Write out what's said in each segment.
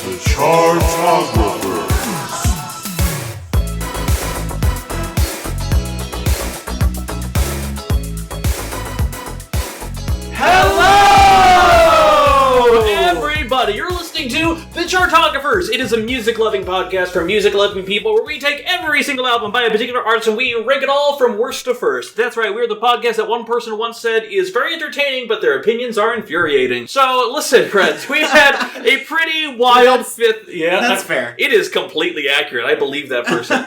The Chartographers. Hello, everybody! You're listening to The Chartographers. It is a music-loving podcast for music-loving people where we take every single album by a particular artist and we rank it all from worst to first. That's right, we're the podcast that one person once said is very entertaining, but their opinions are infuriating. So, listen, friends, we've had a pretty wild fifth... Yeah, that's fair. It is completely accurate. I believe that person.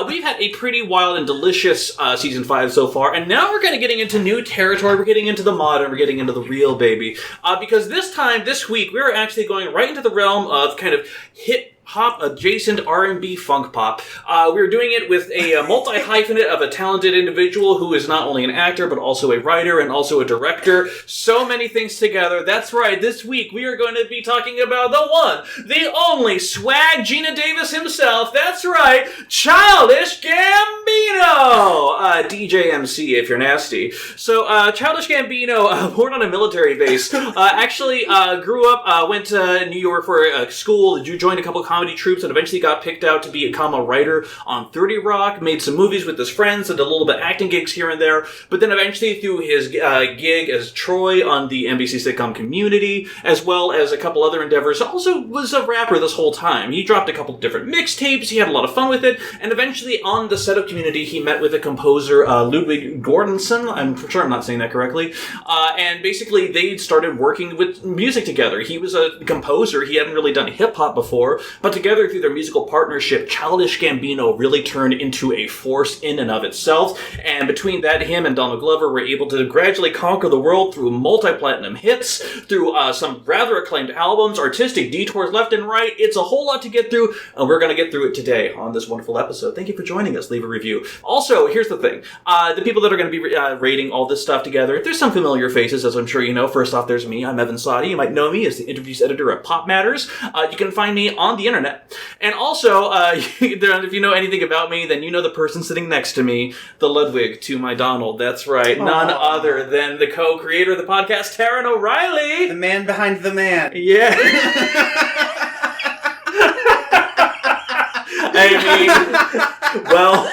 We've had a pretty wild and delicious Season 5 so far, and now we're kind of getting into new territory. We're getting into the modern, we're getting into the real, baby. Because this week, we're actually going right into the realm of kind of hip-hop adjacent R&B funk pop. We're doing it with a multi-hyphenate of a talented individual who is not only an actor, but also a writer and also a director. So many things together. That's right, this week we are going to be talking about the one, the only Swag Gina Davis himself. That's right, Childish Gambino! DJ MC if you're nasty. So, Childish Gambino, born on a military base, actually grew up, went to New York for school, joined a couple comedy troupes, and eventually got picked out to become a writer on 30 Rock, made some movies with his friends, and did a little bit of acting gigs here and there, but then eventually through his gig as Troy on the NBC sitcom Community, as well as a couple other endeavors, also was a rapper this whole time. He dropped a couple different mixtapes, he had a lot of fun with it, and eventually on the set of Community, he met with a composer, Ludwig Göransson, I'm sure I'm not saying that correctly, and basically they started working with music together. He was a composer, he hadn't really done hip-hop before, but together through their musical partnership, Childish Gambino really turned into a force in and of itself, and between that, him and Donald Glover were able to gradually conquer the world through multi-platinum hits, through some rather acclaimed albums, artistic detours left and right. It's a whole lot to get through, and we're going to get through it today on this wonderful episode. Thank you for joining us. Leave a review. Also, here's the thing. The people that are going to be rating all this stuff together, there's some familiar faces, as I'm sure you know. First off, there's me. I'm Evan Sadi. You might know me as the interviews editor at Pop Matters. You can find me on the internet. And also, if you know anything about me, then you know the person sitting next to me, the Ludwig to my Donald. That's right. Aww. None other than the co-creator of the podcast, Taran O'Reilly. The man behind the man. Yeah. I mean, well...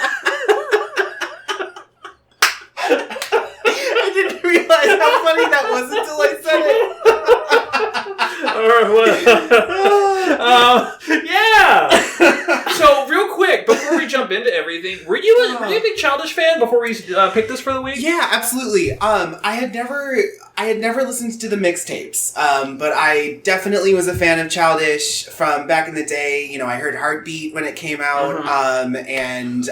I didn't realize how funny that was until I said it. Yeah. So, real quick, before we jump into everything, were you a big Childish fan before we picked this for the week? Yeah, absolutely. I had never listened to the mixtapes, but I definitely was a fan of Childish from back in the day. You know, I heard Heartbeat when it came out, and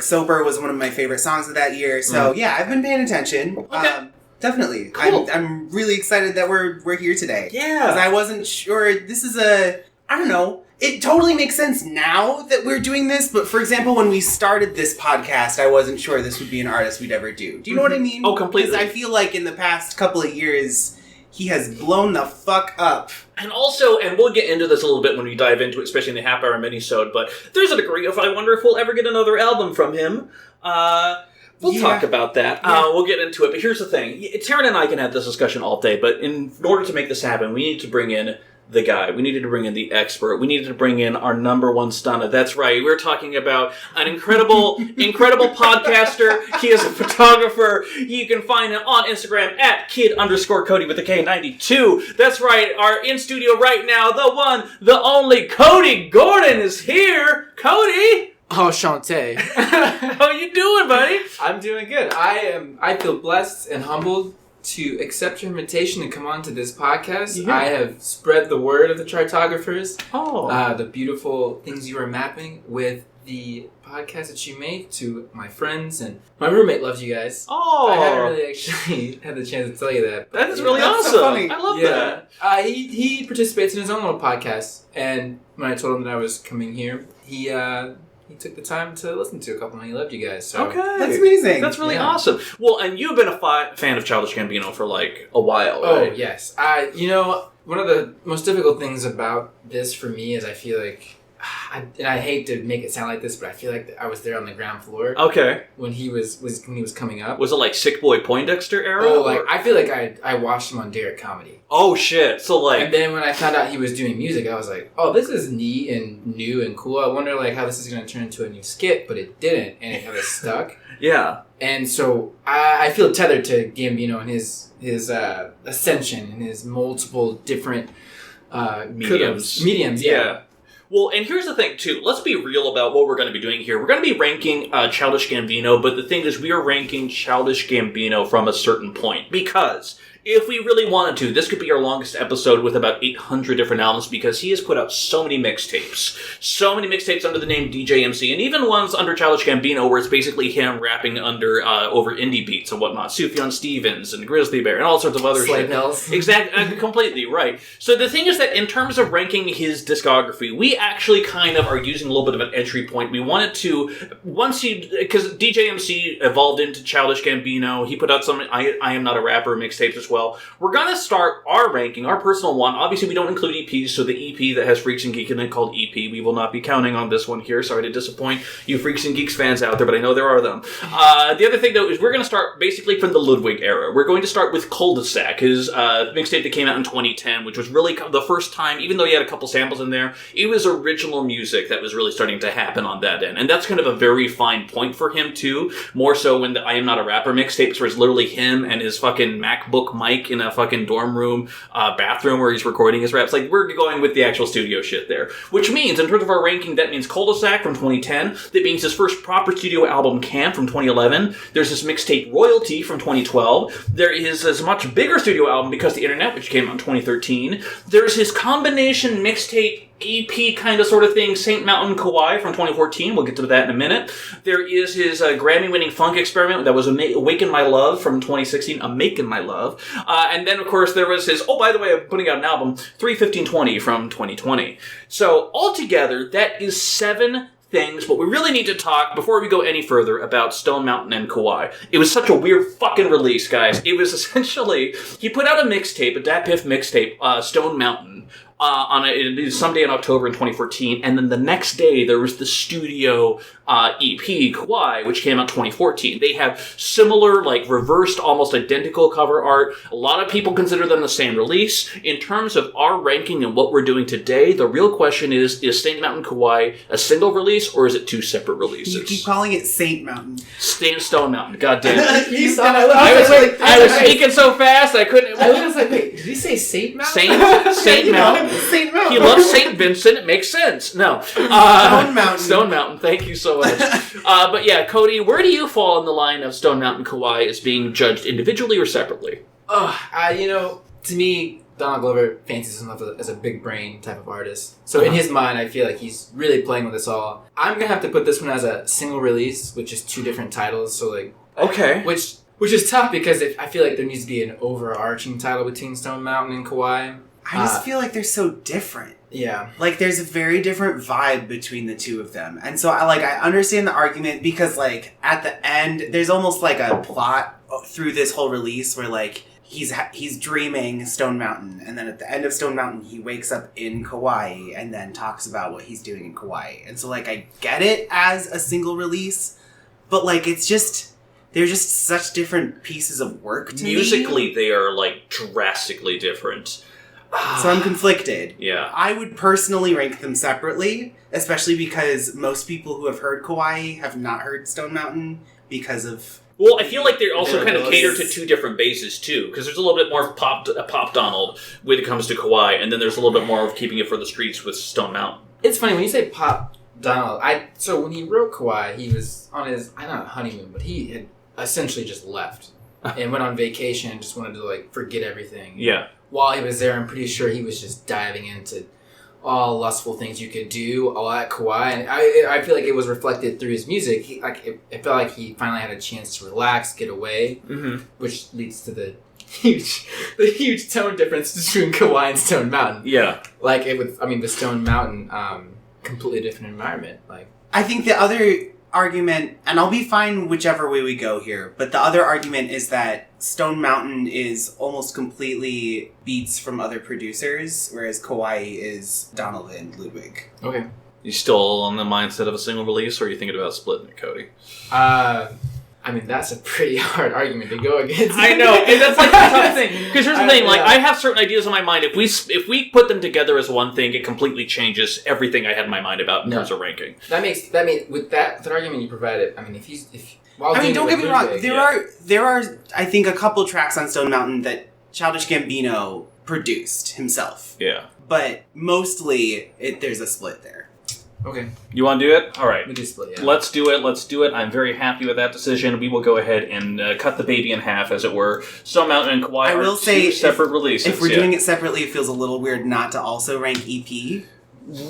Sober was one of my favorite songs of that year. So yeah, I've been paying attention. Okay. Definitely. Cool. I'm really excited that we're here today. Yeah. Because I wasn't sure. This is I don't know. It totally makes sense now that we're doing this, but for example, when we started this podcast, I wasn't sure this would be an artist we'd ever do. Do you know what I mean? Oh, completely. Because I feel like in the past couple of years, he has blown the fuck up. And also, and we'll get into this a little bit when we dive into it, especially in the half-hour mini-sode, but there's a degree of I wonder if we'll ever get another album from him. We'll talk about that. Yeah. We'll get into it, but here's the thing. Taran and I can have this discussion all day, but in order to make this happen, we need to bring in the guy. We needed to bring in the expert. We needed to bring in our number one stunner. That's right. We're talking about an incredible podcaster. He is a photographer. You can find him on Instagram at kid_Cody with a K92. That's right. Our in studio right now, the one, the only Cody Gordon is here. Cody! Oh, Shantae. How you doing, buddy? I'm doing good. I feel blessed and humbled to accept your invitation and come on to this podcast. Yeah. I have spread the word of the Chartographers. The beautiful things you are mapping with the podcast that you made to my friends, and my roommate loves you guys. Oh. I haven't really actually had the chance to tell you that. That is really awesome. So funny. I love that. He participates in his own little podcast, and when I told him that I was coming here, he took the time to listen to a couple, and he loved you guys. So. Okay. That's amazing. That's really awesome. Well, and you've been a fan of Childish Gambino for like a while, right? Oh, yes. One of the most difficult things about this for me is I feel like I hate to make it sound like this, but I feel like I was there on the ground floor. Okay. When he was coming up. Was it like Sick Boy Poindexter era? Oh, like I feel like I watched him on Derek Comedy. Oh shit! So like, and then when I found out he was doing music, I was like, oh, this is neat and new and cool. I wonder like how this is going to turn into a new skit, but it didn't, and it kind of stuck. Yeah. And so I feel tethered to Gambino and his ascension and his multiple different mediums. Yeah. Well, and here's the thing, too. Let's be real about what we're going to be doing here. We're going to be ranking Childish Gambino, but the thing is, we are ranking Childish Gambino from a certain point. Because if we really wanted to, this could be our longest episode with about 800 different albums, because he has put out so many mixtapes. So many mixtapes under the name DJ MC, and even ones under Childish Gambino, where it's basically him rapping under over indie beats and whatnot. Sufjan Stevens and Grizzly Bear and all sorts of other Slave shit. Mills. Exactly, completely, right. So the thing is that in terms of ranking his discography, we actually kind of are using a little bit of an entry point. We wanted to, because DJ MC evolved into Childish Gambino, he put out some I Am Not a Rapper mixtapes as well. We're going to start our ranking, our personal one. Obviously, we don't include EPs, so the EP that has Freaks and Geeks in it called EP, we will not be counting on this one here. Sorry to disappoint you Freaks and Geeks fans out there, but I know there are them. The other thing, though, is we're going to start basically from the Ludwig era. We're going to start with Cul-de-sac, his mixtape that came out in 2010, which was really the first time, even though he had a couple samples in there, it was original music that was really starting to happen on that end. And that's kind of a very fine point for him, too. More so when the I Am Not a Rapper mixtapes, where it's literally him and his fucking MacBook mic in a fucking dorm room bathroom where he's recording his raps. Like, we're going with the actual studio shit there. Which means, in terms of our ranking, that means Cul-de-sac from 2010. That means his first proper studio album, Camp, from 2011. There's his mixtape Royalty from 2012. There is his much bigger studio album, Because the Internet, which came out in 2013. There's his combination mixtape EP kind of sort of thing, Saint Mountain Kauai from 2014. We'll get to that in a minute. There is his Grammy-winning funk experiment that was Awaken My Love from 2016, Amaken My Love. And then, of course, there was his, oh, by the way, I'm putting out an album, 3/15/20 from 2020. So, altogether, that is 7 things, but we really need to talk, before we go any further, about Stone Mountain and Kauai. It was such a weird fucking release, guys. It was essentially, he put out a mixtape, a Dat Piff mixtape, Stone Mountain, someday in October in 2014, and then the next day there was the studio EP, Kauai, which came out 2014. They have similar, like, reversed, almost identical cover art. A lot of people consider them the same release. In terms of our ranking and what we're doing today, the real question is Saint Mountain Kauai a single release, or is it 2 separate releases? You keep calling it Saint Mountain. Stone Mountain, goddamn it. You saw I was speaking so fast, I couldn't... I was like, wait, did he say Saint Mountain? Saint Mountain. Saint Mountain. He loves St. Vincent. It makes sense. No. Stone Mountain. Stone Mountain. Thank you so much. But yeah, Cody, where do you fall in the line of Stone Mountain Kauai as being judged individually or separately? To me, Donald Glover fancies himself as a big brain type of artist. So in his mind, I feel like he's really playing with us all. I'm going to have to put this one as a single release, which is 2 different titles. So like, okay. Which is tough because I feel like there needs to be an overarching title between Stone Mountain and Kauai. I just feel like they're so different. Yeah. Like, there's a very different vibe between the two of them. And so, I understand the argument because, like, at the end, there's almost, like, a plot through this whole release where, like, he's dreaming Stone Mountain, and then at the end of Stone Mountain, he wakes up in Kauai and then talks about what he's doing in Kauai. And so, like, I get it as a single release, but, like, it's just... They're just such different pieces of work to me. Musically, they are, like, drastically different. So I'm conflicted. Yeah. I would personally rank them separately, especially because most people who have heard Kauai have not heard Stone Mountain because of... Well, I feel like they also kind of cater to 2 different bases, too, because there's a little bit more pop Donald when it comes to Kauai, and then there's a little bit more of keeping it for the streets with Stone Mountain. It's funny, when you say pop Donald, so when he wrote Kauai, he was on his, not honeymoon, but he had essentially just left and went on vacation and just wanted to, like, forget everything. Yeah. While he was there, I'm pretty sure he was just diving into all lustful things you could do, all at Kauai. And I feel like it was reflected through his music. It felt like he finally had a chance to relax, get away, which leads to the huge tone difference between Kauai and Stone Mountain. Yeah. Like, the Stone Mountain, completely different environment. Like, I think the other argument, and I'll be fine whichever way we go here, but the other argument is that Stone Mountain is almost completely beats from other producers, whereas Kauai is Donald and Ludwig. Okay. You still on the mindset of a single release, or are you thinking about splitting it, Cody? I mean, that's a pretty hard argument to go against. I know, and that's like the tough thing. Because here's the thing, like, I have certain ideas in my mind. If we put them together as one thing, it completely changes everything I had in my mind about in terms of ranking. That means with that argument you provided, I mean, don't get me wrong. There are I think a couple tracks on Stone Mountain that Childish Gambino produced himself. Yeah. But mostly, there's a split there. Okay. You want to do it? All right. We do split, yeah. Let's do it. I'm very happy with that decision. We will go ahead and cut the baby in half, as it were. Stone Mountain and Kauai are two separate releases. If we're doing it separately, it feels a little weird not to also rank EP,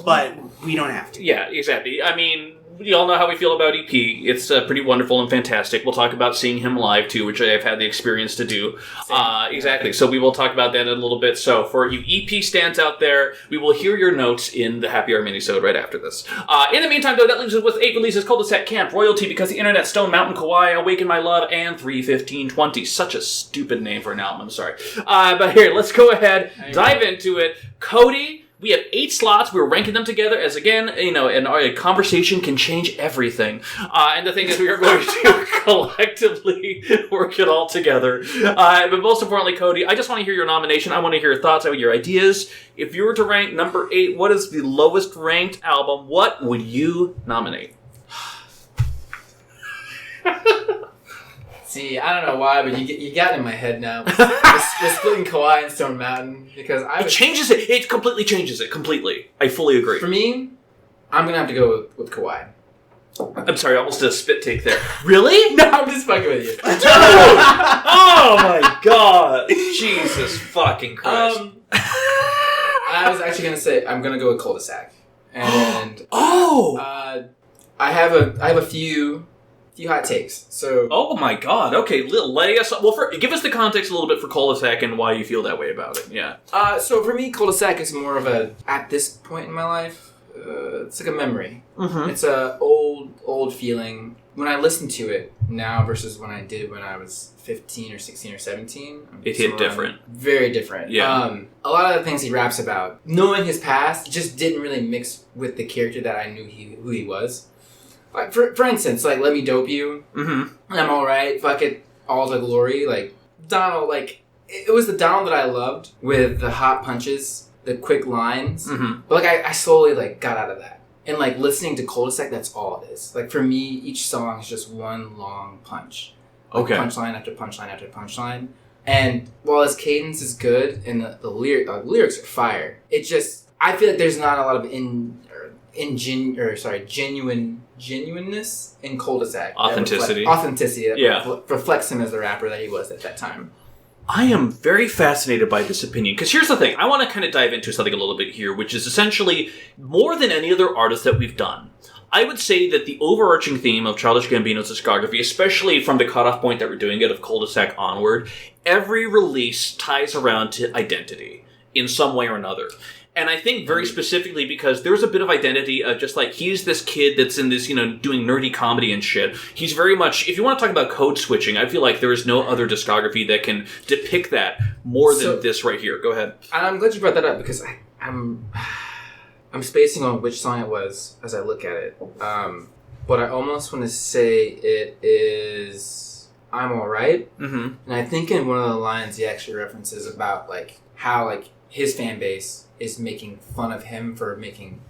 but we don't have to. Yeah, exactly. I mean, we all know how we feel about EP. It's pretty wonderful and fantastic. We'll talk about seeing him live, too, which I've had the experience to do. Exactly. So we will talk about that in a little bit. So for you EP stands out there, we will hear your notes in the Happy Hour minisode right after this. In the meantime, though, that leaves us with 8 releases: Cul-de-sac, Camp, Royalty, Because the Internet, Stone Mountain, Kauai, Awaken My Love, and 31520. Such a stupid name for an album. I'm sorry. But here, let's go ahead, dive into it. Cody, we have 8 slots. We're ranking them together as, again, and a conversation can change everything. And the thing is, we are going to collectively work it all together. But most importantly, Cody, I just want to hear your nomination. I want to hear your thoughts, your ideas. If you were to rank number 8, what is the lowest ranked album? What would you nominate? See, I don't know why, but you got it in my head now. We're splitting Kauai and Stone Mountain because it changes it. It completely changes it. Completely. I fully agree. For me, I'm gonna have to go with Kauai. I'm sorry, I almost did a spit take there. Really? No, I'm just fucking with you. Oh my god! Jesus fucking Christ! I was actually gonna say I'm gonna go with Cul-de-sac, and I have a few hot takes. So, oh my god! Okay, lay us. Well, give us the context a little bit for Cul-de-sac and why you feel that way about it. Yeah. So for me, Cul-de-sac is more of at this point in my life, it's like a memory. Mm-hmm. It's a old feeling. When I listen to it now versus when I did when I was 15 or 16 or 17, it hit different. Very different. Yeah. A lot of the things he raps about, knowing his past, just didn't really mix with the character that I knew who he was. Like, for instance, like, Let Me Dope You, I'm Alright, Fuck It, All the Glory, like, Donald, like, it was the Donald that I loved with the hot punches, the quick lines, but, like, I slowly, like, got out of that. And, like, listening to Cul-de-sac, that's all it is. Like, for me, each song is just one long punch. Like, okay. Punchline after punchline after punchline. And while his cadence is good and the lyrics are fire, it just, I feel like there's not a lot of genuineness in Cul-de-sac. Authenticity that reflects him as the rapper that he was at that time. I am very fascinated by this opinion, because here's the thing. I want to kind of dive into something a little bit here, which is essentially, more than any other artist that we've done, I would say that the overarching theme of Childish Gambino's discography, especially from the cutoff point that we're doing it of Cul-de-sac onward, every release ties around to identity in some way or another. And I think very specifically because there's a bit of identity of just like, he's this kid that's in this, doing nerdy comedy and shit. He's very much, if you want to talk about code switching, I feel like there is no other discography that can depict that more than this right here. Go ahead. I'm glad you brought that up because I'm spacing on which song it was as I look at it. But I almost want to say it is I'm Alright. Mm-hmm. And I think in one of the lines he actually references about like how like his fan base is making fun of him for making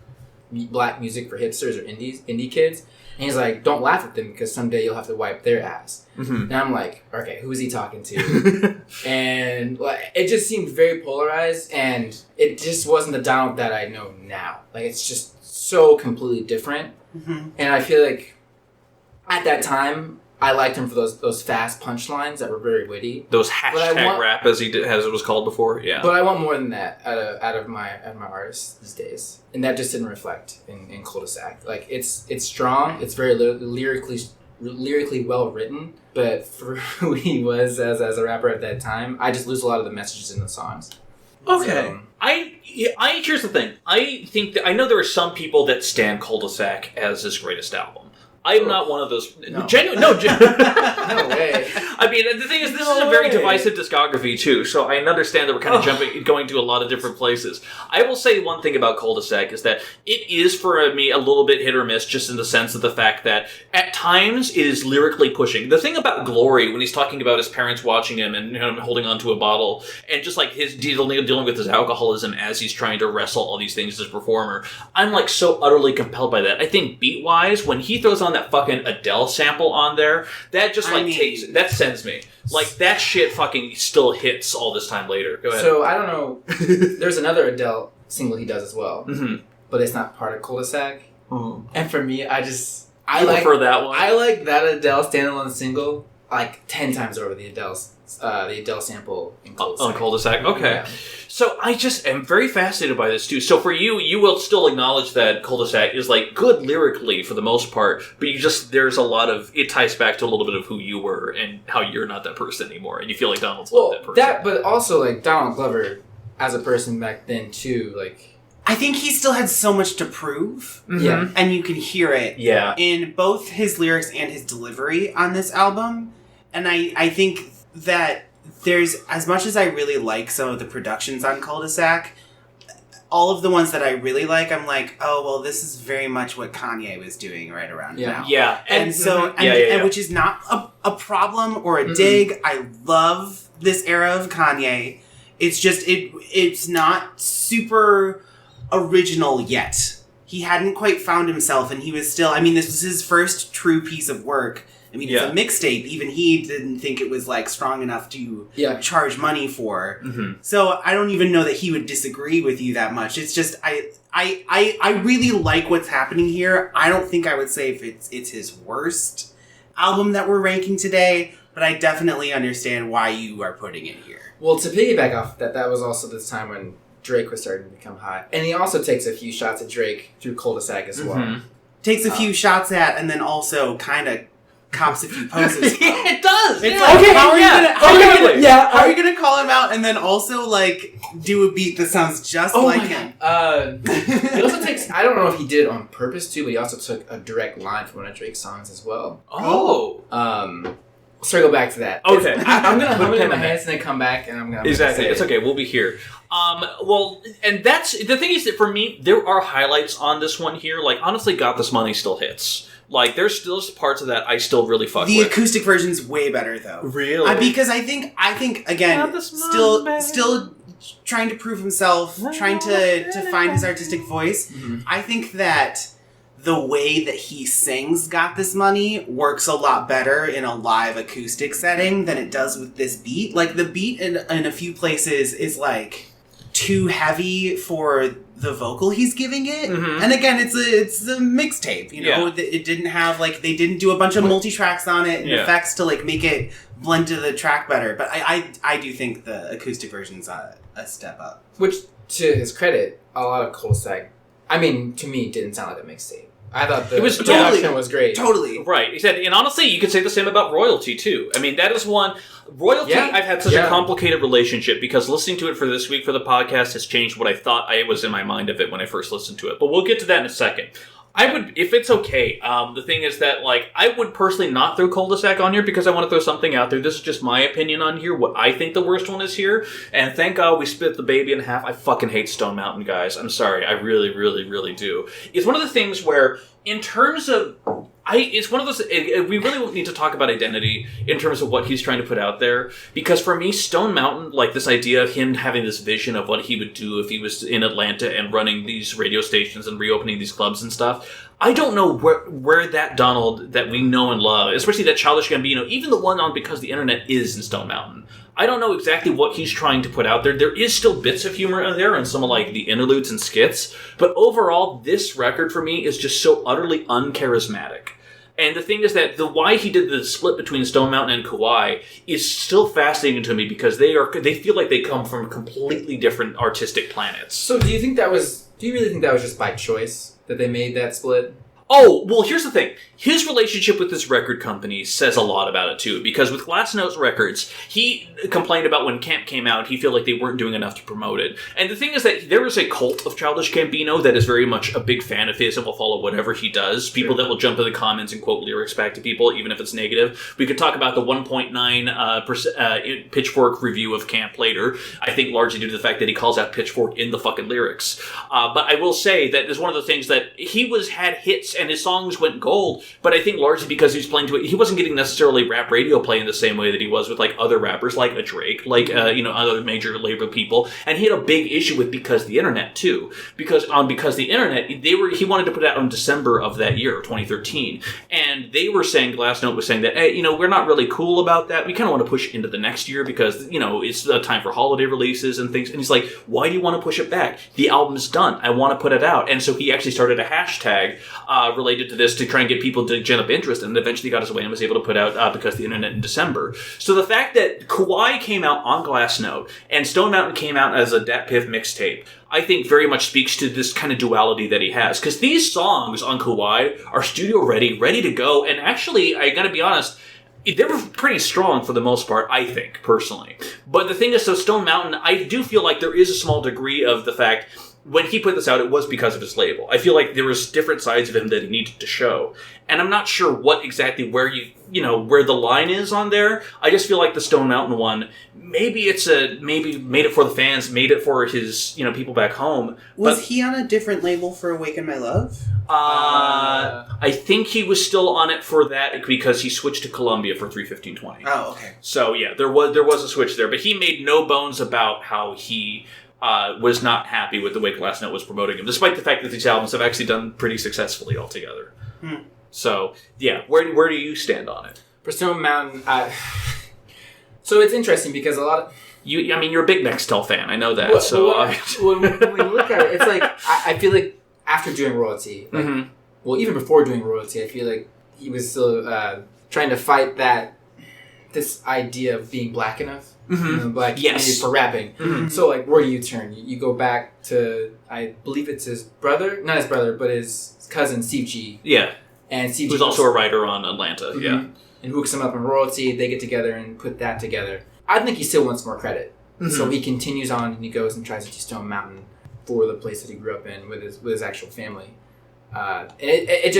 black music for hipsters or indie kids. And he's like, don't laugh at them because someday you'll have to wipe their ass. Mm-hmm. And I'm like, okay, who is he talking to? And like, it just seemed very polarized, and it just wasn't the Donald that I know now. Like, it's just so completely different. Mm-hmm. And I feel like at that time, I liked him for those fast punchlines that were very witty. Those hashtag rap, as it was called before, yeah. But I want more than that out of my artists these days, and that just didn't reflect in Cul-de-sac. Like it's strong, it's very lyrically well written, but for who he was as a rapper at that time, I just lose a lot of the messages in the songs. Okay. So, here's the thing. I think that I know there are some people that stand Cul-de-sac as his greatest album. I'm not one of those. No. Genuine, No way. I mean, the thing is, this is a very divisive discography too. So I understand that we're kind of going to a lot of different places. I will say one thing about Cul-de-sac is that it is for me a little bit hit or miss, just in the sense of the fact that at times it is lyrically pushing. The thing about Glory, when he's talking about his parents watching him and him holding onto a bottle, and just like his dealing with his alcoholism as he's trying to wrestle all these things as a performer, I'm like so utterly compelled by that. I think beat-wise, when he throws on that fucking Adele sample on there, that just that sends me. Like, that shit fucking still hits all this time later. Go ahead. So, I don't know. There's another Adele single he does as well. Mm-hmm. But it's not part of Cul-de-sac. Mm-hmm. And for me, I prefer that one. I like that Adele standalone single like 10 times over the Adele sample in Cul-de-sac. On Cul-de-sac? Okay. Yeah. So I just am very fascinated by this too. So for you, you will still acknowledge that Cul-de-sac is like good lyrically for the most part, but there's a lot of, it ties back to a little bit of who you were and how you're not that person anymore, and you feel like Donald's not that person. But also like Donald Glover as a person back then too, like, I think he still had so much to prove. Mm-hmm. Yeah. And you can hear it in both his lyrics and his delivery on this album. And I think that there's, as much as I really like some of the productions on Cul-de-sac, all of the ones that I really like, I'm like, oh, well, this is very much what Kanye was doing right around now. Yeah. And which is not a problem or a dig. I love this era of Kanye. It's just, it's not super original yet. He hadn't quite found himself, and he was still, I mean, this was his first true piece of work. I mean, it's a mixtape. Even he didn't think it was, like, strong enough to charge money for. Mm-hmm. So I don't even know that he would disagree with you that much. It's just, I really like what's happening here. I don't think I would say if it's his worst album that we're ranking today, but I definitely understand why you are putting it here. Well, to piggyback off that was also this time when Drake was starting to become hot. And he also takes a few shots at Drake through Cul-de-sac as well. Takes a few shots at, and then also kind of cops a few poses. It does. It's like, how are you gonna call him out and then also like do a beat that sounds just like him? He also takes, I don't know if he did it on purpose too, but he also took a direct line from one of Drake's songs as well. Circle back to that. Okay. I'm gonna put it in my hands and then come back and I'm gonna Exactly. It's okay. We'll be here. Well, and that's the thing is that for me, there are highlights on this one here. Like, honestly, Got This Money still hits. Like, there's still parts of that I still really fuck with. The acoustic version's way better though. Really? Because I think again, still trying to prove himself, trying to find his artistic voice. Mm-hmm. I think that the way that he sings Got This Money works a lot better in a live acoustic setting than it does with this beat. Like, the beat in a few places is, like, too heavy for the vocal he's giving it. Mm-hmm. And again, it's a mixtape, you know? Yeah. It didn't have, like, they didn't do a bunch of multi-tracks on it and effects to, like, make it blend to the track better. But I do think the acoustic version's a step up. Which, to his credit, a lot of Cul-de-sac, I mean, to me, didn't sound like a mixtape. I thought the production was great. Totally. Right. He said, and honestly, you could say the same about Royalty, too. I mean, that is one... Royalty, I've had such a complicated relationship because listening to it for this week for the podcast has changed what I thought I was in my mind of it when I first listened to it. But we'll get to that in a second. I would, if it's okay, the thing is that, like, I would personally not throw Cul-de-sac on here because I want to throw something out there. This is just my opinion on here, what I think the worst one is here. And thank God we split the baby in half. I fucking hate Stone Mountain, guys. I'm sorry. I really, really, really do. It's one of the things where, in terms of... it's one of those... we really need to talk about identity in terms of what he's trying to put out there. Because for me, Stone Mountain, like this idea of him having this vision of what he would do if he was in Atlanta and running these radio stations and reopening these clubs and stuff, I don't know where that Donald that we know and love, especially that Childish Gambino, even the one on Because the Internet is in Stone Mountain. I don't know exactly what he's trying to put out there. There is still bits of humor in there and some of like the interludes and skits. But overall, this record for me is just so utterly uncharismatic. And the thing is that why he did the split between Stone Mountain and Kauai is still fascinating to me because they feel like they come from completely different artistic planets. So do you really think that was just by choice that they made that split? Oh, well, here's the thing. His relationship with this record company says a lot about it, too. Because with Glass Notes Records, he complained about when Camp came out, he felt like they weren't doing enough to promote it. And the thing is that there is a cult of Childish Gambino that is very much a big fan of his and will follow whatever he does. People that will jump in the comments and quote lyrics back to people, even if it's negative. We could talk about the 1.9 Pitchfork review of Camp later. I think largely due to the fact that he calls out Pitchfork in the fucking lyrics. But I will say that it's one of the things that he had hits and his songs went gold, but I think largely because he was playing to it, he wasn't getting necessarily rap radio play in the same way that he was with like other rappers like a Drake, like other major label people, and he had a big issue with Because the Internet too, because the Internet he wanted to put it out in December of that year, 2013, and they were saying, Glass Note was saying that, hey, we're not really cool about that. We kind of want to push into the next year because it's a time for holiday releases and things. And he's like, why do you want to push it back? The album's done. I want to put it out. And so he actually started a hashtag related to this to try and get people to gen up interest, and eventually got his way and was able to put out Because the Internet in December. So the fact that Kauai came out on Glass Note and Stone Mountain came out as a Dat Piff mixtape, I think very much speaks to this kind of duality that he has. Because these songs on Kauai are studio ready to go, and actually, I gotta be honest, they were pretty strong for the most part, I think, personally. But the thing is, so Stone Mountain, I do feel like there is a small degree of the fact when he put this out, it was because of his label. I feel like there was different sides of him that he needed to show. And I'm not sure what exactly where where the line is on there. I just feel like the Stone Mountain one, maybe made it for the fans, made it for his, people back home. Was he on a different label for Awaken My Love? I think he was still on it for that because he switched to Columbia for 31520. Oh, okay. So yeah, there was a switch there, but he made no bones about how he was not happy with the way Glass Note was promoting him, despite the fact that these albums have actually done pretty successfully altogether. So, yeah, where do you stand on it? For Stone Mountain, so it's interesting because a lot of... you're a big Nextel fan, I know that. When we look at it, it's like, I feel like after doing Royalty, even before doing Royalty, I feel like he was still trying to fight this idea of being black enough. Black community for rapping. So, where do you turn? You go back to, I believe it's his brother, not his brother, but his cousin, Steve G. Yeah. And Steve who's also a writer on Atlanta, and hooks him up in Royalty. They get together and put that together. I think he still wants more credit. So he continues on and he goes and tries to do Stone Mountain for the place that he grew up in with his actual family. And it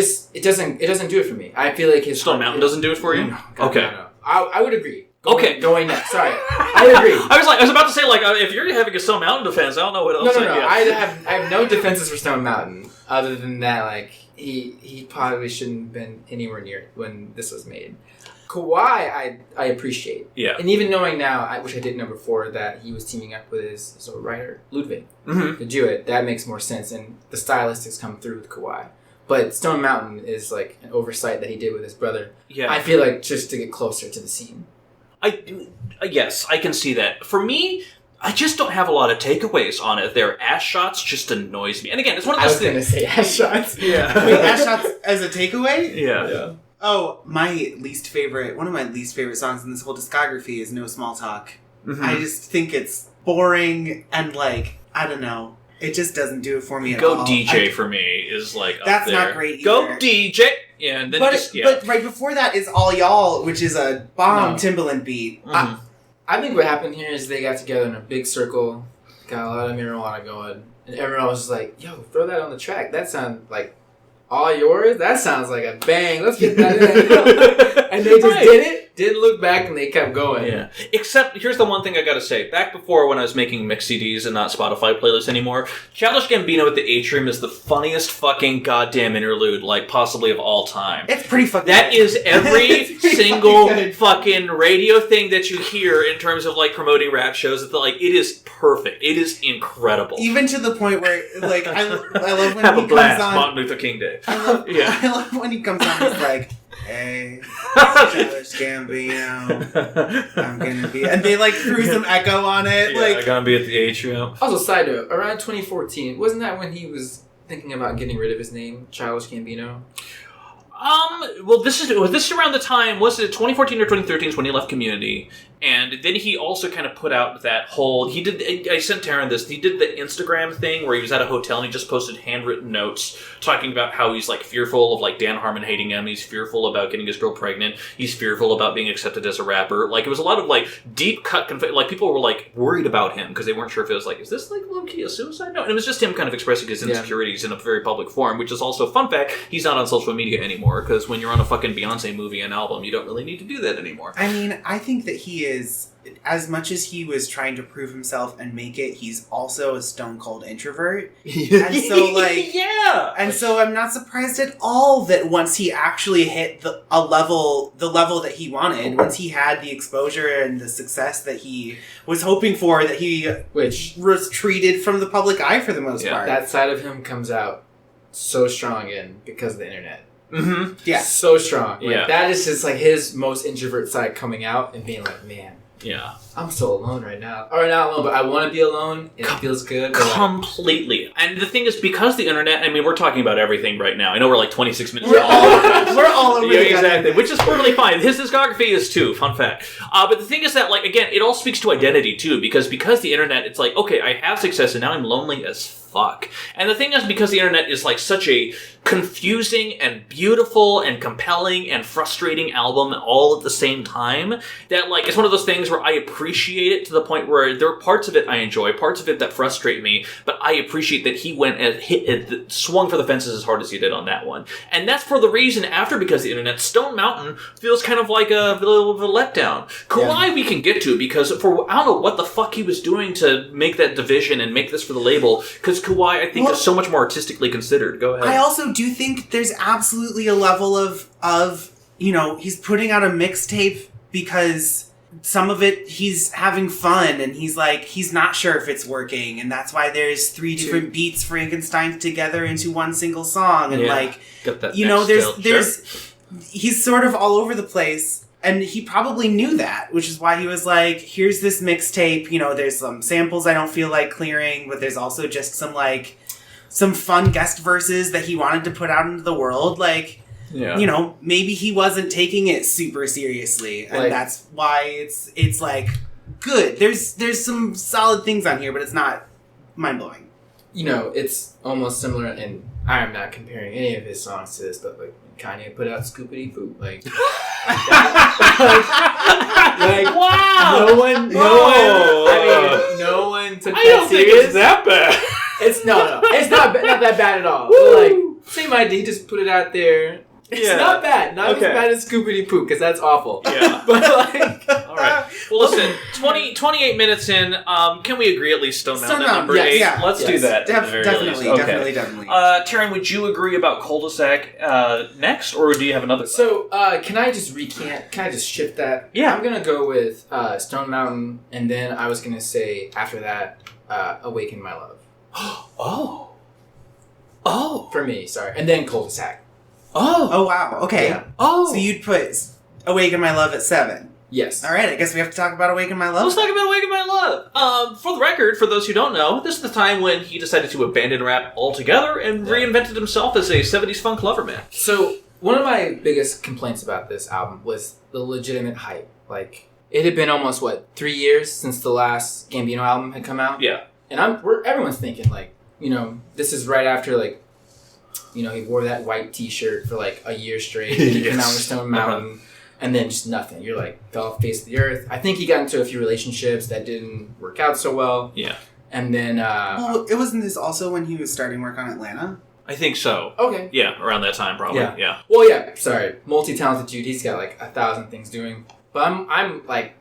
doesn't do it for me. I feel like his Stone Mountain doesn't do it for you? No, okay. No. I would agree. Going next. Sorry. I agree. I was about to say, if you're having a Stone Mountain defense, I don't know what else. No. I have no defenses for Stone Mountain other than that, he probably shouldn't have been anywhere near it when this was made. Kauai, I appreciate. Yeah. And even knowing now, which I didn't know before, that he was teaming up with his writer, Ludwig, to do it, that makes more sense. And the stylistics come through with Kauai. But Stone Mountain is an oversight that he did with his brother. Yeah. I feel like just to get closer to the scene. Yes, I can see that. For me, I just don't have a lot of takeaways on it. Their ass shots just annoys me. And again, it's one of those things. I was going to say ass shots. Yeah. Wait, ass shots as a takeaway? Yeah. Oh, one of my least favorite songs in this whole discography is No Small Talk. I just think it's boring and I don't know. It just doesn't do it for me at all. Go DJ for me is that's up there. Not great either. Go DJ! Yeah, and then but right before that is All Y'all, which is a bomb Timbaland beat. I think what happened here is they got together in a big circle, got a lot of marijuana going, and everyone was just like, yo, throw that on the track. That sounds like All Yours? That sounds like a bang. Let's get that in. And they just did it. Didn't look back, and they kept going. Yeah. Except, here's the one thing I gotta say. Back before, when I was making mix CDs and not Spotify playlists anymore, Childish Gambino at the Atrium is the funniest fucking goddamn interlude, possibly of all time. It's pretty fucking That good. is every single fucking radio thing that you hear in terms of, promoting rap shows. It is perfect. It is incredible. Even to the point where, I love when Have he a blast, comes on... Martin Luther King Day. I love when he comes on and he's like, hey, Childish Gambino, I'm gonna be... And they, threw some echo on it. Yeah, I'm gonna be at the Atrium. Also, side note, around 2014, wasn't that when he was thinking about getting rid of his name, Childish Gambino? Well, was this around the time, was it 2014 or 2013 when he left Community? And then he also kind of put out that whole... I sent Taran this. He did the Instagram thing where he was at a hotel and he just posted handwritten notes talking about how he's, like, fearful of, like, Dan Harmon hating him. He's fearful about getting his girl pregnant. He's fearful about being accepted as a rapper. Like, it was a lot of, like, deep-cut... like, people were, like, worried about him because they weren't sure if it was, like, is this, like, low-key a suicide note? And it was just him kind of expressing his insecurities in a very public forum, which is also, fun fact, he's not on social media anymore because when you're on a fucking Beyonce movie and album, you don't really need to do that anymore. I mean, I think that he is, as much as he was trying to prove himself and make it, he's also a stone cold introvert. And so, like, yeah. And so I'm not surprised at all that once he actually hit the level that he wanted, once he had the exposure and the success that he was hoping for, that he retreated from the public eye for the most part. That side of him comes out so strong again because of the internet. Mm-hmm. Yeah. So strong. Like, yeah. That is just like his most introvert side coming out and being like, man. Yeah. I'm so alone right now. Or not alone, but I want to be alone. It feels good. Completely. And the thing is, because the internet, I mean, we're talking about everything right now. I know we're like 26 minutes We're all over the exactly, which is perfectly fine. His discography is too, fun fact. But the thing is that, like, again, it all speaks to identity too, because the internet, it's like, okay, I have success and now I'm lonely as fuck. And the thing is, because the internet is like such a confusing and beautiful and compelling and frustrating album all at the same time, that, like, it's one of those things where I appreciate it to the point where there are parts of it I enjoy, parts of it that frustrate me, but I appreciate that he went and swung for the fences as hard as he did on that one. And that's for the reason after, because the internet, Stone Mountain feels kind of like a little bit of a letdown. Kauai we can get to, because I don't know what the fuck he was doing to make that division and make this for the label, because Kauai, I think, is so much more artistically considered. Go ahead. I also do think there's absolutely a level of you know, he's putting out a mixtape because some of it he's having fun and he's like, he's not sure if it's working, and that's why there's 3 different beats Frankensteined together into one single song, and like, you know, there's he's sort of all over the place. And he probably knew that, which is why he was like, here's this mixtape, you know, there's some samples I don't feel like clearing, but there's also just some fun guest verses that he wanted to put out into the world. Like, you know, maybe he wasn't taking it super seriously, and that's why it's like good. There's some solid things on here, but it's not mind-blowing. You know, it's almost similar, and I'm not comparing any of his songs to this, but like Kanye put out Scoopity Poop, like, wow, no one took that serious. I don't think it's that bad. It's not that bad at all. But like, same idea, just put it out there. It's not bad. Not as bad as Scoopity Poop, because that's awful. Yeah. But like... Alright. Well, listen, 28 minutes in, can we agree at least Stone Mountain at number 8? Yeah. Let's do that. Definitely. Taran, would you agree about Cul-de-sac next, or do you have another? So, can I just shift that? Yeah. I'm going to go with Stone Mountain, and then I was going to say, after that, Awaken My Love. Oh. For me, sorry. And then Cul-de-sac. Oh, wow. Okay. Yeah. Oh. So you'd put Awaken My Love at 7. Yes. All right. I guess we have to talk about Awaken My Love. Let's talk about Awaken My Love. For the record, for those who don't know, this is the time when he decided to abandon rap altogether and reinvented himself as a 70s funk lover man. So, one of my biggest complaints about this album was the legitimate hype. Like, it had been almost, 3 years since the last Gambino album had come out? Yeah. And everyone's thinking, like, you know, this is right after, like, you know, he wore that white t-shirt for like a year straight. And he came out with Stone Mountain. And then just nothing. You're like, fell off the face of the earth. I think he got into a few relationships that didn't work out so well. Yeah. And then... well, it wasn't this also when he was starting work on Atlanta? I think so. Okay. Yeah, around that time probably. Yeah. Well, yeah, sorry. Multi-talented dude. He's got like 1,000 things doing. But I'm like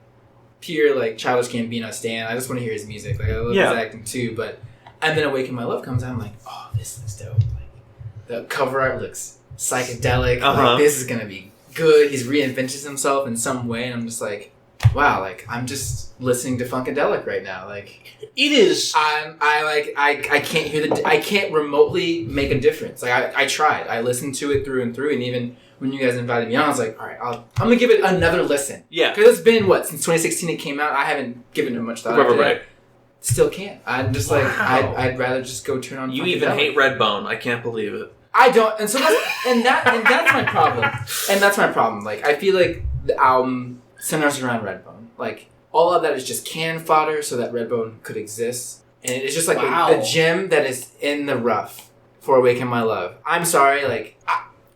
pure like Childish Gambino stan. I just want to hear his music. Like I love his acting too. But and then Awaken My Love comes out. I'm like, oh, this looks dope. The cover art looks psychedelic. Like, this is gonna be good. He's reinvented himself in some way, and I'm just like, wow. Like, I'm just listening to Funkadelic right now. Like, it is. I can't hear I can't remotely make a difference. Like, I tried. I listened to it through and through, and even when you guys invited me on, I was like, all right, I'm gonna give it another listen. Yeah, because it's been since 2016 it came out. I haven't given it much thought. Right. Still can't. I'm just like, I'd rather just go turn on. You even hate Redbone. I can't believe it. I don't, and so that's my problem. And that's my problem. Like, I feel like the album centers around Redbone. Like, all of that is just cannon fodder so that Redbone could exist. And it's just like a gem that is in the rough for Awaken My Love. I'm sorry, like,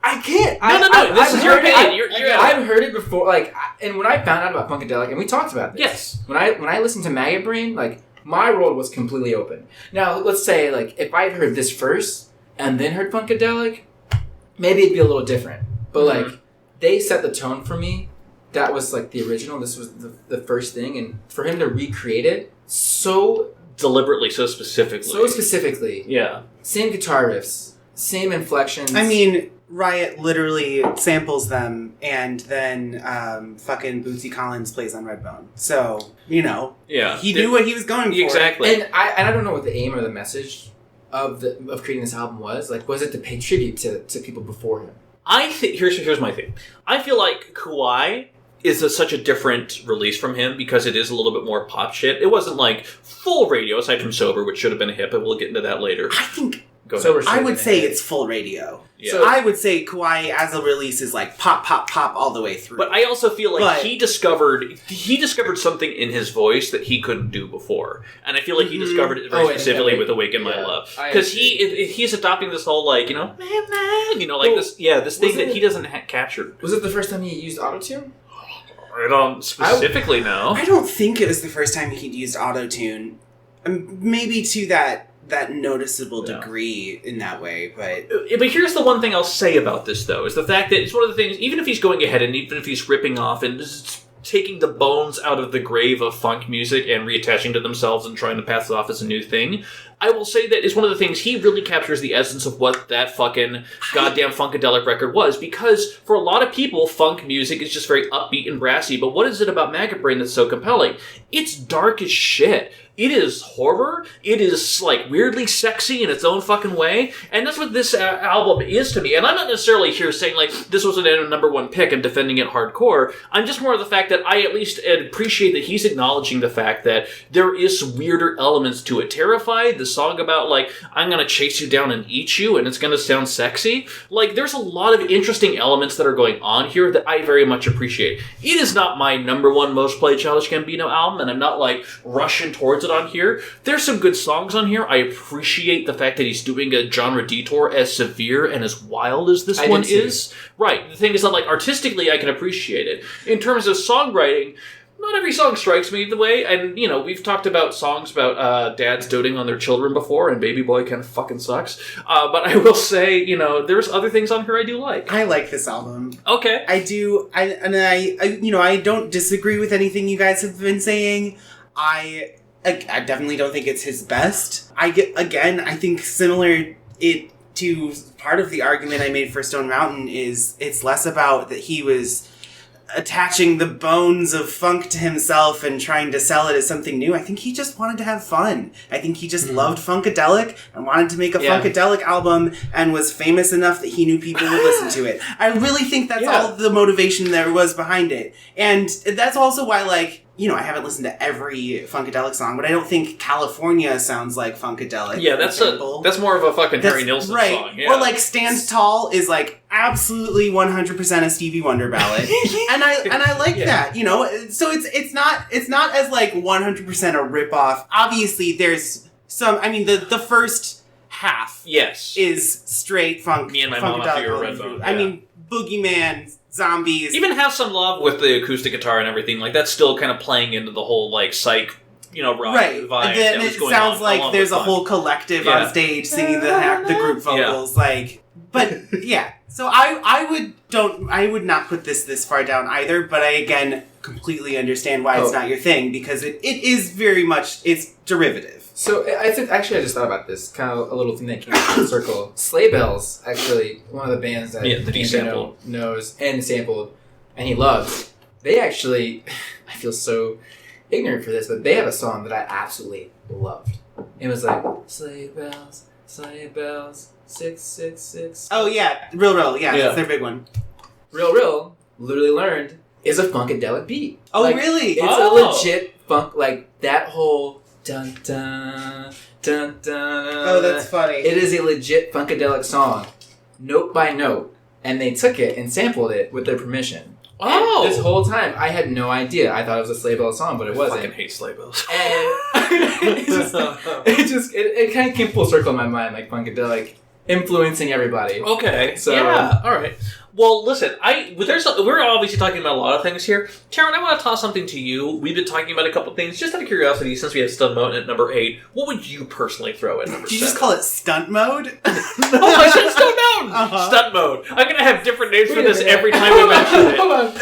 I can't. No. This is your opinion. I've heard it before. Like, and when I found out about Funkadelic, and we talked about this. Yes. When I listened to Maggot Brain, like, my world was completely open. Now, let's say, like, if I heard this first and then heard Funkadelic, maybe it'd be a little different. But, like, they set the tone for me. That was, like, the original. This was the first thing. And for him to recreate it so... deliberately, so specifically. Yeah. Same guitar riffs. Same inflections. I mean... Riot literally samples them, and then fucking Bootsy Collins plays on Redbone. So, you know, he knew what he was going for. Exactly. And I don't know what the aim or the message of creating this album was. Like, was it to pay tribute to people before him? I think here's my thing. I feel like Kauai is such a different release from him because it is a little bit more pop shit. It wasn't like full radio aside from Sober, which should have been a hit, but we'll get into that later. I think. I would say it's full radio. Yeah. So I would say Kauai as a release is like pop, pop, pop all the way through. But I also feel like he discovered something in his voice that he couldn't do before, and I feel like he discovered it very specifically with "Awaken My Love" because he's adopting this whole like this thing that he doesn't capture. Was it the first time he used autotune? I don't specifically know. I don't think it was the first time he'd used autotune. Maybe to that noticeable degree in that way, but here's the one thing I'll say about this, though, is the fact that it's one of the things, even if he's going ahead and even if he's ripping off and taking the bones out of the grave of funk music and reattaching to themselves and trying to pass it off as a new thing, I will say that it's one of the things he really captures the essence of what that fucking goddamn Funkadelic record was, because for a lot of people, funk music is just very upbeat and brassy, but what is it about Maggot Brain that's so compelling? It's dark as shit. It is horror. It is, like, weirdly sexy in its own fucking way. And that's what this album is to me. And I'm not necessarily here saying, like, this was a number one pick and defending it hardcore. I'm just more of the fact that I at least appreciate that he's acknowledging the fact that there is some weirder elements to it. Terrified, the song about, like, I'm gonna chase you down and eat you, and it's gonna sound sexy. Like, there's a lot of interesting elements that are going on here that I very much appreciate. It is not my number one most played Childish Gambino album, and I'm not, like, rushing towards it on here. There's some good songs on here. I appreciate the fact that he's doing a genre detour as severe and as wild as this one is. Right. The thing is that, like, artistically I can appreciate it. In terms of songwriting, not every song strikes me the way, and, you know, we've talked about songs about dads doting on their children before, and Baby Boy kind of fucking sucks. But I will say, you know, there's other things on here I do like. I like this album. Okay. I do, I don't disagree with anything you guys have been saying. I definitely don't think it's his best. I think similar to part of the argument I made for Stone Mountain is it's less about that he was attaching the bones of funk to himself and trying to sell it as something new. I think he just wanted to have fun. I think he just loved Funkadelic and wanted to make a Funkadelic album and was famous enough that he knew people would listen to it. I really think that's all the motivation there was behind it. And that's also why, like, you know, I haven't listened to every Funkadelic song, but I don't think California sounds like Funkadelic. Yeah, that's more of a fucking Harry Nilsson song. Yeah. Or like Stand Tall is like absolutely 100% a Stevie Wonder ballad. and I like that, you know. So it's not as like 100% a ripoff. Obviously there's some, I mean the first half is straight funk. Me and my mom after your Redbone. I mean Boogeyman, Zombies. Even Have Some Love with the acoustic guitar and everything, like, that's still kind of playing into the whole, like, psych, you know, rock vibe. And then it sounds like there's a whole collective on stage singing the group vocals. Like, but, yeah. So I would not put this far down either, but I, again, completely understand why it's not your thing, because it is very much, it's derivative. So, I just thought about this, kind of a little thing that came full circle. Sleigh Bells, actually, one of the bands that Gambino knows and sampled, and he loves. They actually, I feel so ignorant for this, but they have a song that I absolutely loved. It was like, sleigh bells, 666. Oh, yeah, Real, yeah, that's their big one. Real, literally learned, is a Funkadelic beat. Oh, like, really? It's a legit funk, like, that whole... Dun, dun, dun, dun. Oh, that's funny. It is a legit Funkadelic song, note by note, and they took it and sampled it with their permission. Oh! And this whole time, I had no idea. I thought it was a Sleigh Bells song, but it wasn't. I fucking hate Sleigh Bells. And it kind of came full circle in my mind, like Funkadelic influencing everybody. Okay. So yeah. All right. Well, listen. We're obviously talking about a lot of things here. Taran, I want to toss something to you. We've been talking about a couple things just out of curiosity. Since we have stunt mode at number 8, what would you personally throw at number 7? Did you just call it stunt mode? No, I said stunt mode. Stunt mode. I'm gonna have different names for this every time we mention it. Hold on.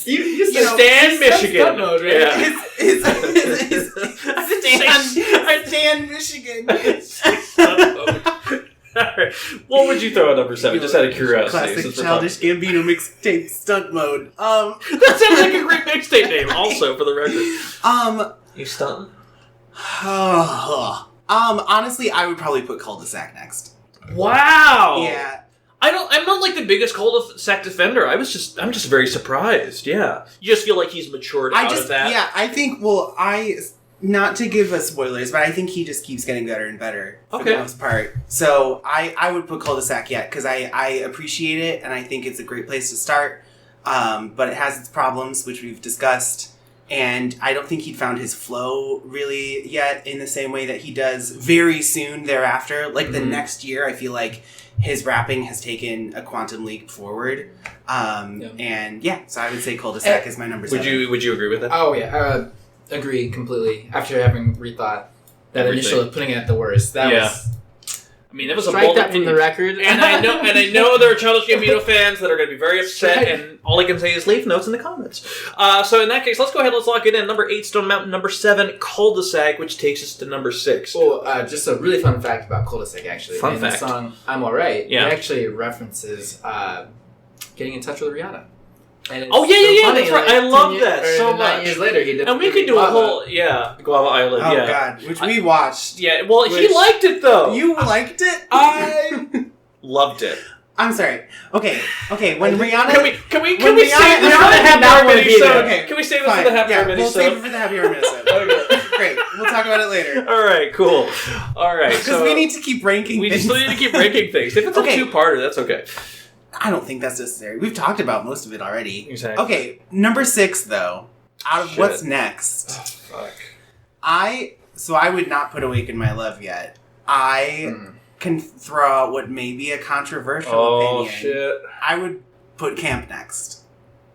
You said Stan, Michigan. Stunt mode, right? Yeah. Stan, Michigan. Stunt mode. Alright. What would you throw at number 7? Just out of curiosity. Classic Childish Gambino mixtape stunt mode. That sounds like a great mixtape name, also, for the record. You stunt? Honestly, I would probably put Cul-de-sac next. Wow! Yeah. I'm not like the biggest cul-de-sac defender. I'm just very surprised, yeah. You just feel like he's matured out of that? Yeah, I think, not to give us spoilers, but I think he just keeps getting better and better for the most part. So I would put Cul-de-sac yet, because I appreciate it, and I think it's a great place to start. But it has its problems, which we've discussed. And I don't think he'd found his flow really yet in the same way that he does very soon thereafter. Like the next year, I feel like his rapping has taken a quantum leap forward. And so I would say Cul-de-sac is my number 7. Would you agree with that? Oh, yeah. Agree completely. After having rethought that initial putting it at the worst, that was. I mean, that was a bold that from the record. And I know there are Childish Gambino fans that are going to be very upset. And all I can say is leave notes in the comments. So in that case, let's go ahead. Let's lock it in. Number 8, Stone Mountain. Number 7, Cul-de-sac, which takes us to number 6. Oh, just a really fun fact about Cul-de-sac. Actually, fun in fact. the song "I'm Alright," it actually references getting in touch with Rihanna. And oh yeah, that's right. I love that so much. 9 years later, he did. And we could do a whole Guava Island. Oh god, which we watched. Yeah, well, he liked it though. You liked it? I loved it. I'm sorry. Okay. When Rihanna, can we save this for the happy hour minisode? Okay, can we save this for the happy hour minisode? We'll save it for the happy hour minisode. Okay, great. We'll talk about it later. All right, cool. All right, because we need to keep ranking. We still need to keep ranking things. If it's a two-parter, that's okay. I don't think that's necessary. We've talked about most of it already. Exactly. Okay, number 6 though. Out of what's next? Oh, fuck. I would not put "Awaken My Love" yet. I can throw out what may be a controversial opinion. Oh shit! I would put "Camp" next.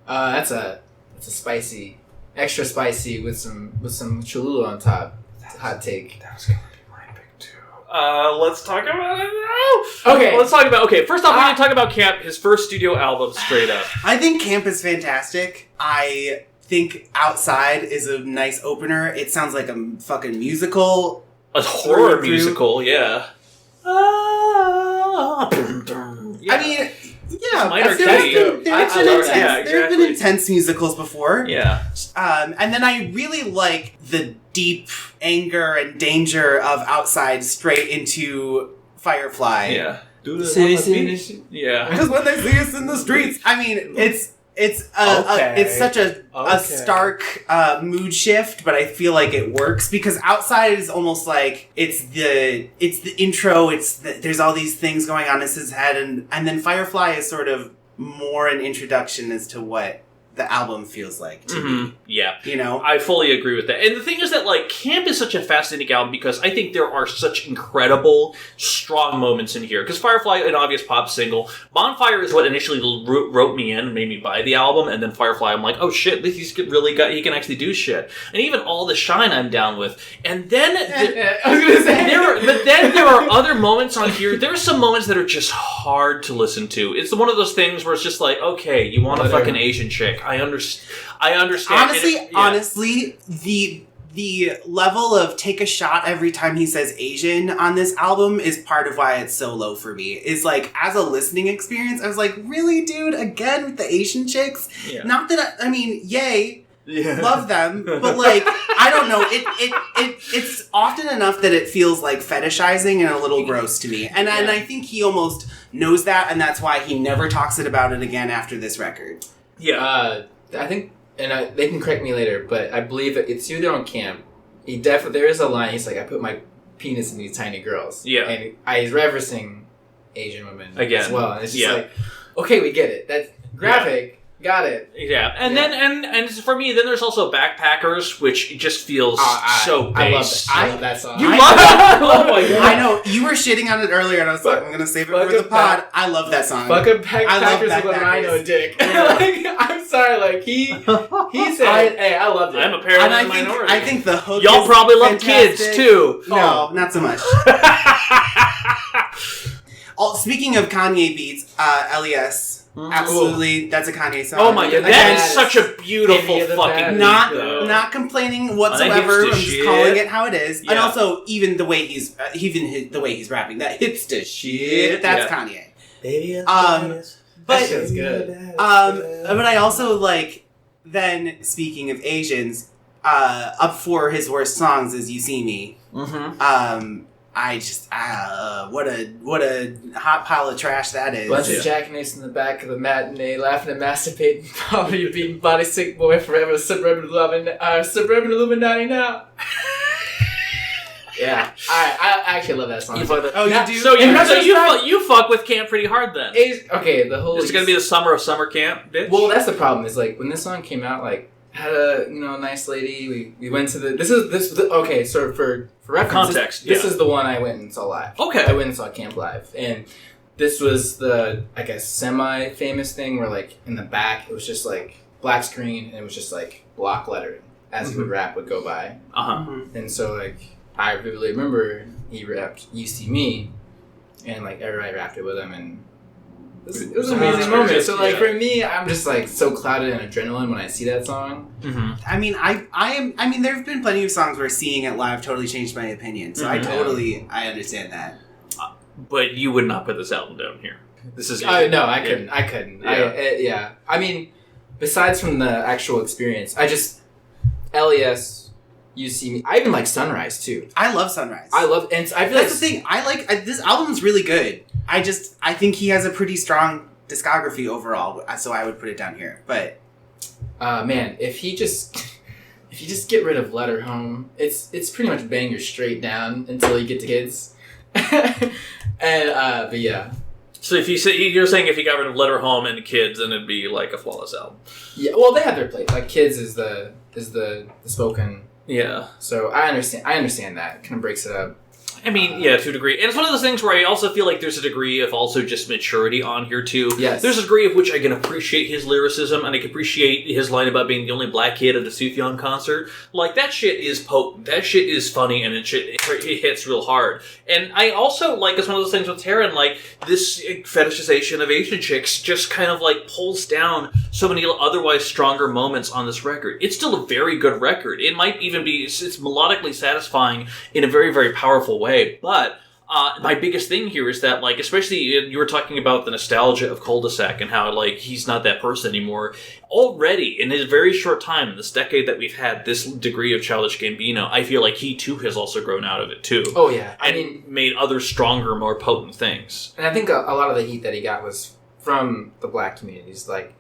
That's a spicy, extra spicy with some Cholula on top. Hot take. That was gonna be my pick too. Let's talk about it now. Okay, let's talk about. Okay, first off, we're gonna talk about Camp, his first studio album, straight up. I think Camp is fantastic. I think Outside is a nice opener. It sounds like a fucking musical. A horror musical, yeah. I mean, yeah. There have been intense musicals before. Yeah. And then I really like the deep anger and danger of Outside straight into Firefly. Yeah. Yeah. Because when they see us in the streets. I mean, it's such a stark mood shift, but I feel like it works because Outside is almost like it's the intro. There's all these things going on in his head, and then Firefly is sort of more an introduction as to what the album feels like to me. Yeah. You know? I fully agree with that. And the thing is that, like, Camp is such a fascinating album because I think there are such incredible, strong moments in here. Because Firefly, an obvious pop single. Bonfire is what initially wrote me in and made me buy the album. And then Firefly, I'm like, oh shit, he can actually do shit. And even All the Shine I'm down with. And then, I was gonna say. but then there are other moments on here. There are some moments that are just hard to listen to. It's one of those things where it's just like, okay, you want a fucking Asian chick. I understand. Honestly, the level of take a shot every time he says Asian on this album is part of why it's so low for me. Is like, as a listening experience, I was like, really, dude? Again with the Asian chicks? Yeah. Not that I mean, yay. Yeah. Love them, but like, I don't know. It's often enough that it feels like fetishizing and a little gross to me. And I think he almost knows that, and that's why he never talks about it again after this record. Yeah, I think, and they can correct me later, but I believe that it's either on Camp. There is a line. He's like, "I put my penis in these tiny girls." Yeah, and he's referencing Asian women again as well. And it's just like, okay, we get it. That's graphic, Got it. Yeah, and then and for me, then there's also Backpackers, which just feels so bass. I love that song. You love it? Oh my god! I know you were shitting on it earlier, and I was like, I'm gonna save it for the pod. I love that song. Fuck a Backpackers like a rhino dick. I'm sorry, like he said, hey, I loved it. I'm apparently a minority. I think the hook. Y'all probably love fantastic. Kids too. No, not so much. Speaking of Kanye beats, LES. Absolutely, that's a Kanye song. Oh my god, that is such a beautiful fucking not complaining whatsoever. I'm just calling it how it is, and also even the way he's rapping, that hipster shit. That's Kanye. Baby, but that shit's good. But I also like. Then speaking of Asians, up for his worst songs is "You See Me." Mm-hmm. I just what a hot pile of trash that is. Bunch of jackanapes in the back of the matinee, laughing and masturbating, poverty beating, body sick boy forever, suburban Illuminati now. Yeah, I actually love that song. You do? So you fuck with camp pretty hard then. Okay, the whole. It's gonna be the summer of summer camp, bitch. Well, that's the problem. Is like when this song came out, like. Had a nice lady. We went to the okay. So for reference, context, this is the one I went and saw live. Okay, I went and saw Camp live, and this was the semi-famous thing where like in the back it was just like black screen and it was just like block lettering as he would rap would go by. And so like I vividly remember he rapped "You See Me," and like everybody rapped it with him and. It was an amazing moment. So, like, for me, I'm just, like, so clouded in adrenaline when I see that song. Mm-hmm. I mean, there have been plenty of songs where seeing it live totally changed my opinion. So I understand that. But you would not put this album down here. This is... No, I couldn't. Yeah. I mean, besides from the actual experience, LES... You See Me. I even like Sunrise too. I love Sunrise. And I feel that's the thing. This album's really good. I think he has a pretty strong discography overall, so I would put it down here. But man, if you just get rid of Let Her Home, it's pretty much banger straight down until you get to Kids. But yeah. So you're saying if you got rid of Let Her Home and Kids, then it'd be like a flawless album. Yeah. Well, they have their place. Like Kids is the spoken. Yeah. So I understand that. It kind of breaks it up. I mean, yeah, to a degree. And it's one of those things where I also feel like there's a degree of also just maturity on here, too. Yes. There's a degree of which I can appreciate his lyricism, and I can appreciate his line about being the only black kid at a Sufjan concert. Like, that shit is potent. That shit is funny, and it hits real hard. And I also, like, it's one of those things with Taran, like, this fetishization of Asian chicks just kind of, like, pulls down so many otherwise stronger moments on this record. It's still a very good record. It might even be, it's melodically satisfying in a very, very powerful way. But my biggest thing here is that, like, especially you were talking about the nostalgia of Cul-de-sac and how, like, he's not that person anymore. Already, in his very short time, in this decade that we've had this degree of Childish Gambino, I feel like he, too, has also grown out of it, too. Oh, yeah. I mean, made other stronger, more potent things. And I think a lot of the heat that he got was from the black communities. Like,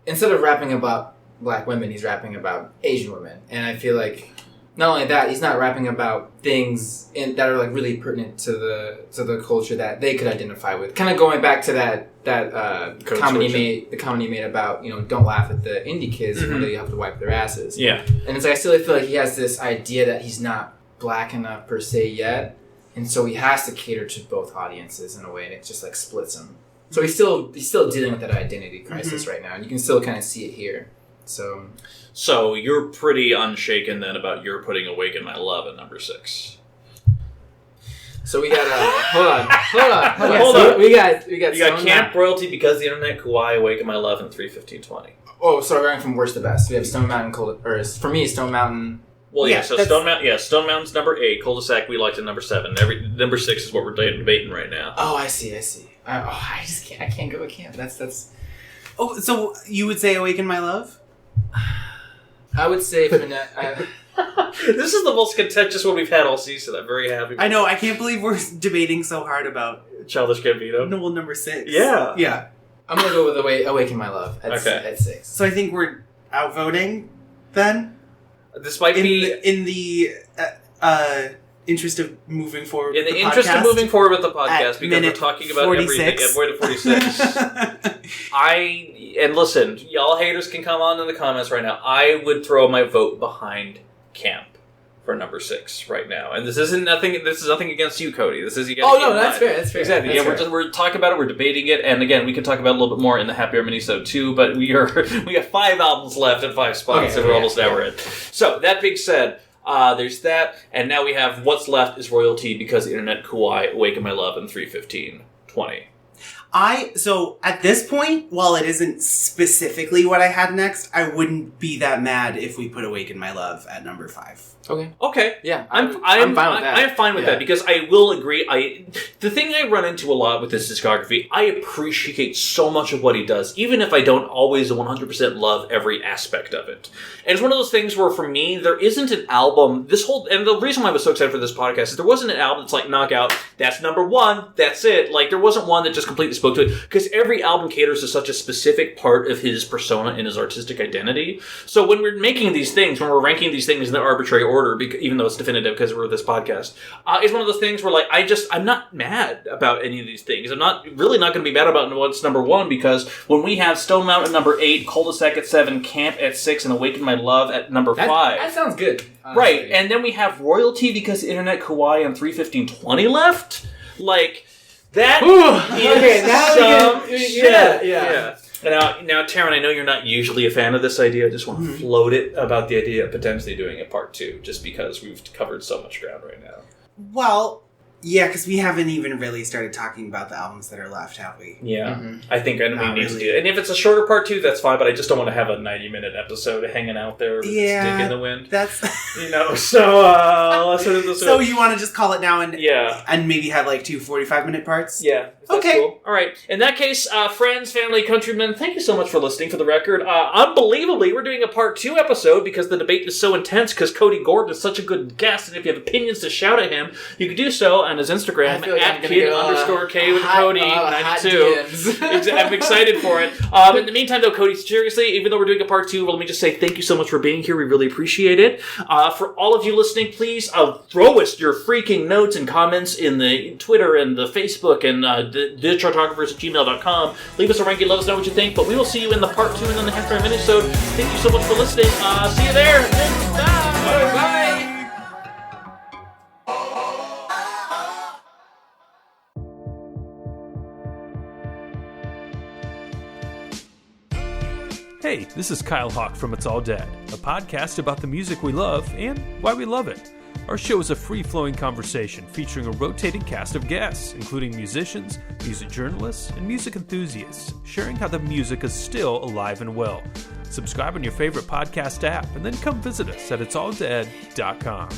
instead of rapping about black women, he's rapping about Asian women. And I feel like... Not only that, he's not rapping about things that are like really pertinent to the culture that they could identify with. Kind of going back to that comedy he made about, don't laugh at the indie kids when they have to wipe their asses. Yeah. And it's like I still feel like he has this idea that he's not black enough per se yet, and so he has to cater to both audiences in a way, and it just like splits him. So he's still dealing with that identity crisis right now, and you can still kind of see it here. So you're pretty unshaken then about your putting "Awaken My Love" at number 6. So we got hold on. We got Camp Royalty, Because the Internet, Kauai, "Awaken My Love," and 3:15:20. Oh, so we're going from worst to best. We have Stone Mountain, for me, Stone Mountain. Well, Stone Mountain's number 8. Cul-de-sac we liked at number 7. Number 6 is what we're debating right now. Oh, I see. I can't go with Camp. That's. Oh, so you would say "Awaken My Love"? I would say this is the most contentious one we've had all season. I'm very happy. I know. I can't believe we're debating so hard about Childish Gambino. No, well, number 6. Yeah. I'm gonna go with "Awaken My Love" at 6. So I think we're outvoting then. This might be in the interest of moving forward In with the the interest of podcast, moving forward with the podcast, at because we're minute talking about 46. everything at minute 46. And listen, y'all haters can come on in the comments right now. I would throw my vote behind Camp for number 6 right now. And this is nothing against you, Cody. This is you guys. That's fair. That's fair. Exactly. That's fair. We're talking about it, we're debating it, and again, we can talk about it a little bit more in the Happy Hour minisode too, but we have 5 albums left at 5 spots, and we're almost an hour in. So, that being said, there's that, and now we have what's left is Royalty because Internet Kawaii, Awaken My Love, and 3:15:20. So at this point, while it isn't specifically what I had next, I wouldn't be that mad if we put Awaken My Love at number 5. Okay. Yeah. I'm fine with that. I'm fine with that because I will agree. The thing I run into a lot with this discography, I appreciate so much of what he does, even if I don't always 100% love every aspect of it. And it's one of those things where, for me, there isn't an album. And the reason why I was so excited for this podcast is there wasn't an album that's like knockout. That's number 1. That's it. Like there wasn't one that just completely spoke to it because every album caters to such a specific part of his persona and his artistic identity. So when we're making these things, when we're ranking these things in the arbitrary order, even though it's definitive because we're this podcast, it's one of those things where like I'm not mad about any of these things. I'm not going to be mad about what's number 1 because when we have Stone Mountain at number 8, Cul-de-sac at 7, Camp at 6, and Awaken My Love at number 5. That sounds good. Right, and then we have Royalty because Internet Kawaii and 3:15:20 left. Like that is Yeah. Now, Taran, I know you're not usually a fan of this idea. I just want to float it about the idea of potentially doing a part 2, just because we've covered so much ground right now. Well, yeah, because we haven't even really started talking about the albums that are left, have we? Yeah, I think we need to do it. And if it's a shorter part 2, that's fine, but I just don't want to have a 90-minute episode hanging out there with its dick in the wind. That's... So you want to just call it now and maybe have like 2 45-minute parts? Yeah. Okay. Cool. All right. In that case, friends, family, countrymen, thank you so much for listening. For the record, unbelievably, we're doing a part 2 episode because the debate is so intense because Cody Gordon is such a good guest, and if you have opinions to shout at him, you can do so on his Instagram at kid_K with Cody 92. I'm excited for it. In the meantime, though, Cody, seriously, even though we're doing a part 2, let me just say thank you so much for being here. We really appreciate it. For all of you listening, please throw us your freaking notes and comments in the Twitter and the Facebook and the Chartographers at gmail.com. Leave us a ranking, let us know what you think, but we will see you in the part 2 and then the half hour minisode. Thank you so much for listening. See you there. Bye. Bye. Hey, this is Kyle Hawk from It's All Dead, a podcast about the music we love and why we love it. Our show is a free-flowing conversation featuring a rotating cast of guests, including musicians, music journalists, and music enthusiasts, sharing how the music is still alive and well. Subscribe on your favorite podcast app, and then come visit us at itsalldead.com.